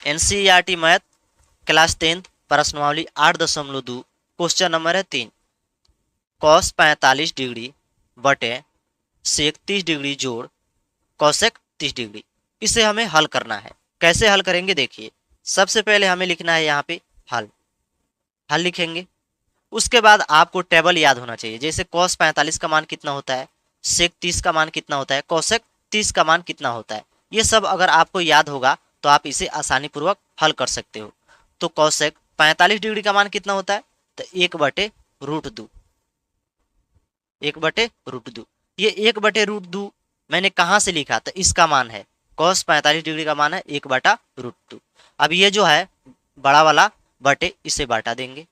NCERT math class 10 प्रश्नावली 8.2 question number है 3। Cos 45 degree बटे सेक 30 डिग्री जोड़ कॉसेक 30 डिग्री, इसे हमें हल करना है। कैसे हल करेंगे देखिए, सबसे पहले हमें लिखना है यहाँ पे हल। हल लिखेंगे, उसके बाद आपको टेबल याद होना चाहिए। जैसे कॉस 45 का मान कितना होता है, सेक 30 का मान कितना होता है, कॉसेक 30 का मान कितना होता है, ये सब अगर आपको याद होगा तो आप इसे आसानी पूर्वक हल कर सकते हो। तो कॉसेक 45 डिग्री का मान कितना होता है, तो 1/√2। 1/√2, ये 1/√2 मैंने कहाँ से लिखा, तो इसका मान है कॉस 45 डिग्री का मान है 1/√2। अब ये जो है बड़ा वाला बटे इसे बांटा देंगे।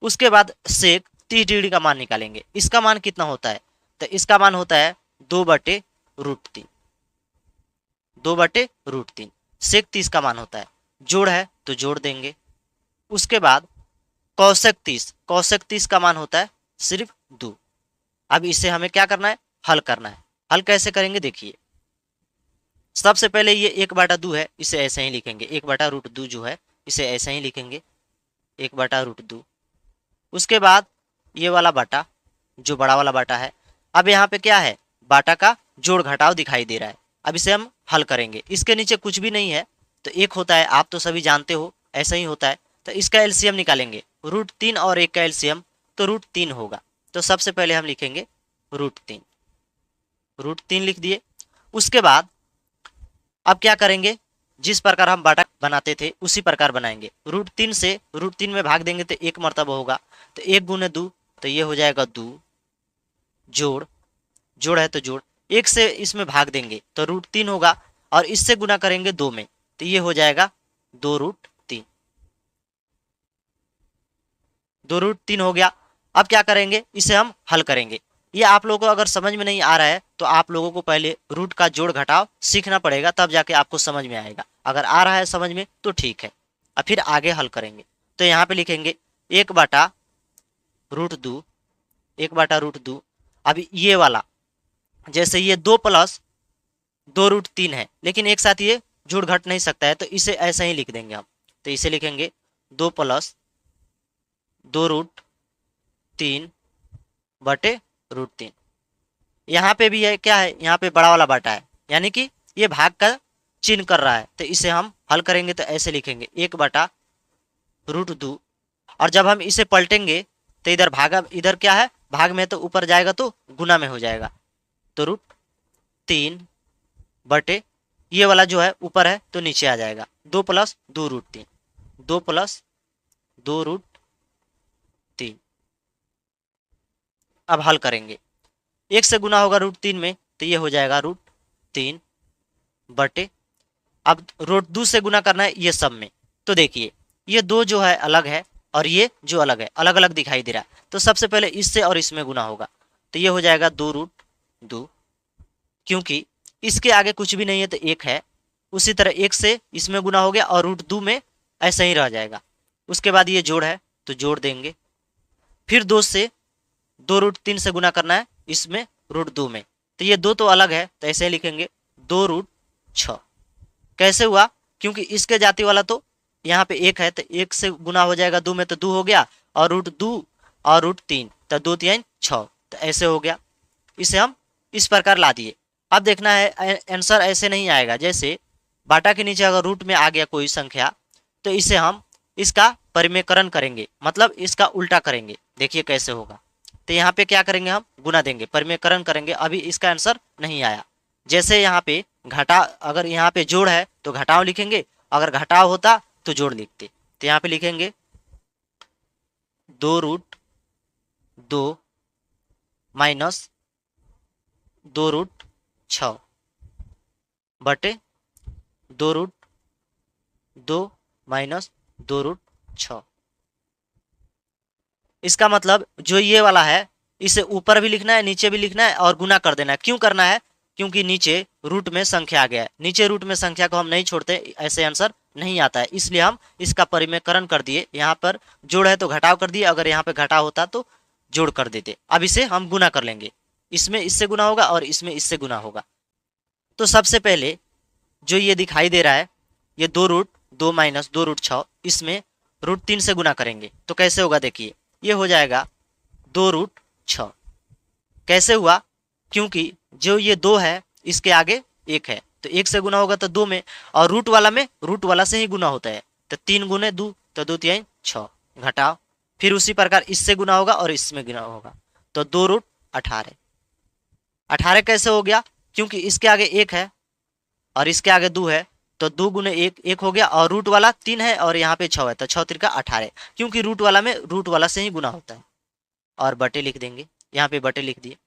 उसके बाद सेक 30 डिग्री का मान निकालेंगे। इसका मान कितना होता है, तो इसका मान होता है 2/√3। 2/√3 सेक 30 का मान होता है। जोड़ है तो जोड़ देंगे। उसके बाद कौशक 30 का मान होता है सिर्फ 2। अब इसे हमें क्या करना है, हल करना है। हल कैसे करेंगे देखिए, सबसे पहले ये 1/2 है, इसे ऐसे ही लिखेंगे। 1/√2 जो है इसे ऐसे ही लिखेंगे 1/√2। उसके बाद ये वाला बाटा जो बड़ा वाला बाटा है, अब यहाँ पे क्या है, बाटा का जोड़ घटाव दिखाई दे रहा है। अब इसे हम हल करेंगे। इसके नीचे कुछ भी नहीं है तो एक होता है, आप तो सभी जानते हो ऐसा ही होता है। तो इसका एलसीएम निकालेंगे, √3 और 1 का एलसीएम तो √3 होगा। तो सबसे पहले हम लिखेंगे √3। √3 लिख दिए। उसके बाद अब क्या करेंगे, जिस प्रकार हम बाटा बनाते थे उसी प्रकार बनाएंगे। √3 से √3 में भाग देंगे तो 1 मरतबा होगा, तो 1 गुने 2 तो ये हो जाएगा 2। जोड़, जोड़ है तो जोड़, 1 से इसमें भाग देंगे तो √3 होगा, और इससे गुना करेंगे 2 में तो ये हो जाएगा 2√3। 2√3 हो गया। अब क्या करेंगे, इसे हम हल करेंगे। ये आप लोगों को अगर समझ में नहीं आ रहा है तो आप लोगों को पहले रूट का जोड़ घटाव सीखना पड़ेगा, तब जाके आपको समझ में आएगा। अगर आ रहा है समझ में तो ठीक है, अब फिर आगे हल करेंगे। तो यहाँ पे लिखेंगे 1/√2। 1/√2। अब ये वाला, जैसे ये 2 + 2√3 है, लेकिन एक साथ ये जुड़ घट नहीं सकता है, तो इसे ऐसे ही लिख देंगे हम। तो इसे लिखेंगे 2 + 2√3/√3। यहाँ पे भी है क्या है, यहाँ पे बड़ा वाला बाटा है, यानी कि ये भाग का चिन्ह कर रहा है। तो इसे हम हल करेंगे तो ऐसे लिखेंगे 1/√2। और जब हम इसे पलटेंगे तो इधर भागा, इधर क्या है भाग में, तो ऊपर जाएगा तो गुना में हो जाएगा। तो √3 बटे ये वाला जो है ऊपर है तो नीचे आ जाएगा 2 + 2√3। 2 + 2√3। अब हल करेंगे, 1 से गुना होगा √3 में तो ये हो जाएगा √3 बटे, अब √2 से गुना करना है ये सब में। तो देखिए ये दो जो है अलग है और ये जो अलग है, अलग अलग दिखाई दे रहा है। तो सबसे पहले इससे और इसमें गुना होगा तो ये हो जाएगा 2√2, क्योंकि इसके आगे कुछ भी नहीं है तो 1 है। उसी तरह 1 से इसमें गुना हो गया और √2 में ऐसा ही रह जाएगा। उसके बाद ये जोड़ है तो जोड़ देंगे। फिर 2 से 2√3 से गुना करना है इसमें √2 में, तो ये दो तो अलग है तो ऐसे लिखेंगे 2√6। कैसे हुआ, क्योंकि इसके जाति वाला तो यहाँ पे 1 है तो 1 से गुना हो जाएगा 2 में तो 2 हो गया, और √2 और √3 तो 2 3 6, तो ऐसे हो गया। इसे हम इस प्रकार ला दिए। अब देखना है आंसर ऐसे नहीं आएगा, जैसे बाटा के नीचे अगर रूट में आ गया कोई संख्या तो इसे हम इसका परिमेयकरण करेंगे, मतलब इसका उल्टा करेंगे। देखिए कैसे होगा, तो यहाँ पे क्या करेंगे, हम गुना देंगे, परिमेयकरण करेंगे। अभी इसका आंसर नहीं आया। जैसे यहाँ पे घटा, अगर यहाँ पे जोड़ है तो घटाव लिखेंगे, अगर घटाव होता तो जोड़ लिखते। तो यहाँ पे लिखेंगे 2√2 माइनस 2√6 बटे 2√2 माइनस 2√6। इसका मतलब जो ये वाला है इसे ऊपर भी लिखना है नीचे भी लिखना है और गुना कर देना है। क्यों करना है, क्योंकि नीचे रूट में संख्या आ गया है। नीचे रूट में संख्या को हम नहीं छोड़ते, ऐसे आंसर नहीं आता है, इसलिए हम इसका परिमेयकरण कर दिए। यहाँ पर जोड़ है तो घटाव कर दिए, अगर यहाँ पे घटाव होता तो जोड़ कर देते। अब इसे हम गुना कर लेंगे, इसमें इससे गुना होगा और इसमें इससे गुना होगा। तो सबसे पहले जो ये दिखाई दे रहा है ये 2√2 माइनस 2√6, इसमें √3 से गुना करेंगे तो कैसे होगा देखिए, ये हो जाएगा 2√6। कैसे हुआ, क्योंकि जो ये 2 है इसके आगे 1 है, तो 1 से गुना होगा तो 2 में, और रूट वाला में रूट वाला से ही गुना होता है, तो 3 गुने 2 तो 2 3 6, घटाओ, फिर उसी प्रकार इससे गुना होगा और इसमें गुना होगा, तो 2√18। 18 कैसे हो गया, क्योंकि इसके आगे 1 है और इसके आगे 2 है, तो 2 गुने 1 1 हो गया, और रूट वाला 3 है और यहाँ पे 6 है, तो 6 3 18, क्योंकि रूट वाला में रूट वाला से ही गुना होता है, और बटे लिख देंगे, यहाँ पे बटे लिख दिए।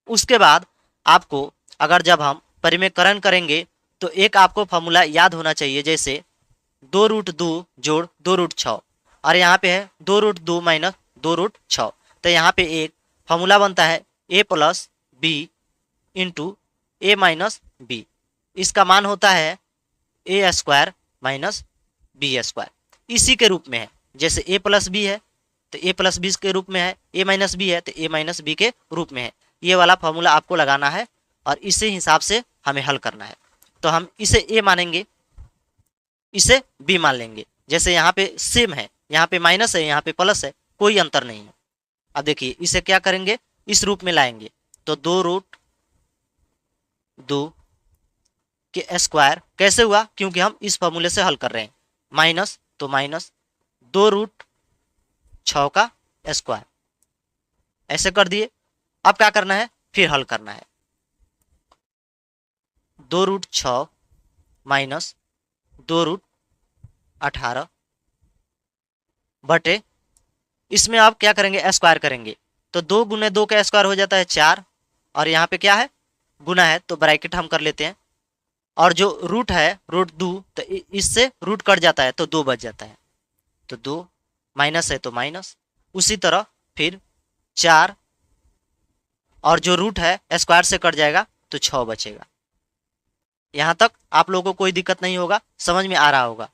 उसके बाद आपको अगर जब हम परिमेयकरण करेंगे तो एक आपको फॉर्मूला याद होना चाहिए, जैसे 2√2 जोड़ 2√6, और यहाँ पे है 2√2 माइनस 2√6, तो यहाँ पे एक फॉर्मूला बनता है a plus B into A minus B, इसका मान होता है A square minus B square, इसी के रूप में है, जैसे a प्लस बी है तो a प्लस बी के रूप में है, a माइनस बी है तो a माइनस बी के रूप में है, ये वाला फॉर्मूला आपको लगाना है और इसी हिसाब से हमें हल करना है। तो हम इसे a मानेंगे, इसे b मान लेंगे, जैसे यहाँ पे सेम है, यहाँ पे माइनस है यहाँ पे प्लस है, कोई अंतर नहीं है। अब देखिए इसे क्या करेंगे, इस रूप में लाएंगे, तो 2√2 के स्क्वायर कैसे हुआ, क्योंकि हम इस फॉर्मूले से हल कर रहे हैं, माइनस तो माइनस 2√6 का स्क्वायर, ऐसे कर दिए। अब क्या करना है, फिर हल करना है, 2√6 माइनस 2√18 बटे, इसमें आप क्या करेंगे, स्क्वायर करेंगे, तो 2 गुने 2 का स्क्वायर हो जाता है 4, और यहाँ पे क्या है, गुना है तो ब्रैकेट हम कर लेते हैं, और जो रूट है √2 तो इससे रूट कट जाता है तो 2 बच जाता है, तो 2 माइनस है तो माइनस, उसी तरह फिर 4, और जो रूट है स्क्वायर से कट जाएगा तो 6 बचेगा। यहाँ तक आप लोगों को कोई दिक्कत नहीं होगा, समझ में आ रहा होगा।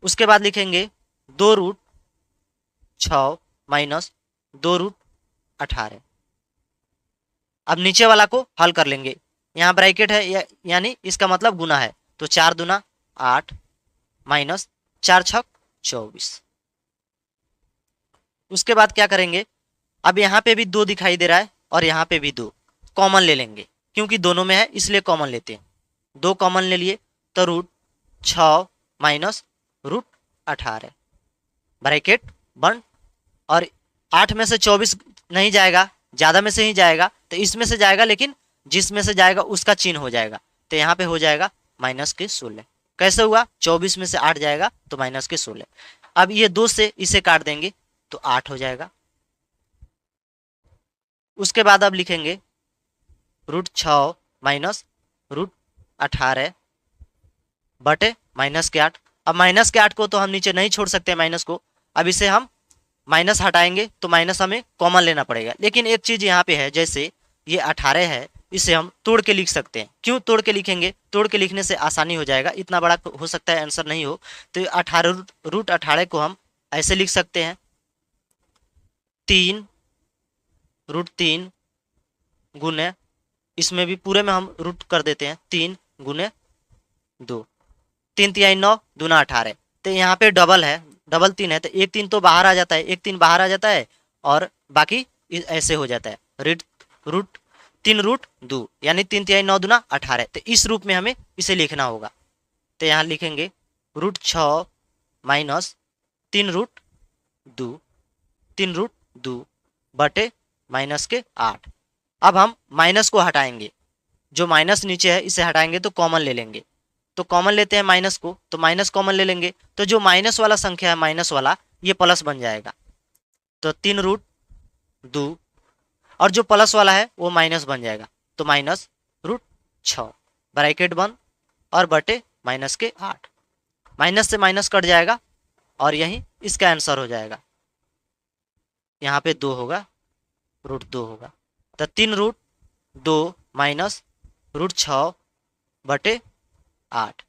उसके बाद लिखेंगे 2√6 माइनस 2√18। अब नीचे वाला को हल कर लेंगे, यहाँ ब्रैकेट है यानी इसका मतलब गुना है, तो 4 दूना 8 माइनस 4 छक 24। उसके बाद क्या करेंगे, अब यहाँ पे भी 2 दिखाई दे रहा है और यहाँ पे भी 2, कॉमन ले लेंगे, क्योंकि दोनों में है इसलिए कॉमन लेते हैं, 2 कॉमन ले लिए तो √6 माइनस √18 ब्रैकेट बंद, और 8 में से 24 नहीं जाएगा, ज़्यादा में से ही जाएगा, तो इसमें से जाएगा, लेकिन जिसमें से जाएगा उसका चिन्ह हो जाएगा, तो यहाँ पे हो जाएगा माइनस के 16। कैसे हुआ, 24 में से 8 जाएगा तो माइनस के 16। अब ये 2 से इसे काट देंगे तो 8 हो जाएगा। उसके बाद अब लिखेंगे √6 माइनस √18 बटे माइनस के 8। अब माइनस के 8 को तो हम नीचे नहीं छोड़ सकते माइनस को, अब इसे हम माइनस हटाएंगे तो माइनस हमें कॉमन लेना पड़ेगा, लेकिन एक चीज़ यहाँ पे है, जैसे ये 18 है, इसे हम तोड़ के लिख सकते हैं। क्यों तोड़ के लिखेंगे, तोड़ के लिखने से आसानी हो जाएगा, इतना बड़ा हो सकता है आंसर नहीं हो, तो 18 √18 को हम ऐसे लिख सकते हैं 3√3 गुने, इसमें भी पूरे में हम रूट कर देते हैं 3 गुने 2, 3 3 9 दूना 18, तो यहाँ पे डबल है, डबल 3 है, तो 1 3 तो बाहर आ जाता है, 1 3 बाहर आ जाता है, और बाकी ऐसे हो जाता है √3 यानी 3 3 9 दूना 18, तो इस रूप में हमें इसे लिखना होगा। तो यहाँ लिखेंगे √6 माइनस 3√2 बटे माइनस के 8। अब हम माइनस को हटाएंगे, जो माइनस नीचे है इसे हटाएंगे तो कॉमन ले लेंगे, तो कॉमन लेते हैं माइनस को, तो माइनस कॉमन ले लेंगे, तो जो माइनस वाला संख्या है माइनस वाला ये प्लस बन जाएगा, तो 3√2, और जो प्लस वाला है वो माइनस बन जाएगा, तो माइनस √6 ब्रैकेट बंद और बटे माइनस के 8, माइनस से माइनस कट जाएगा और यही इसका आंसर हो जाएगा। यहाँ पे 2 होगा, √2 होगा, तो 3√2 माइनस √6 बटे 8।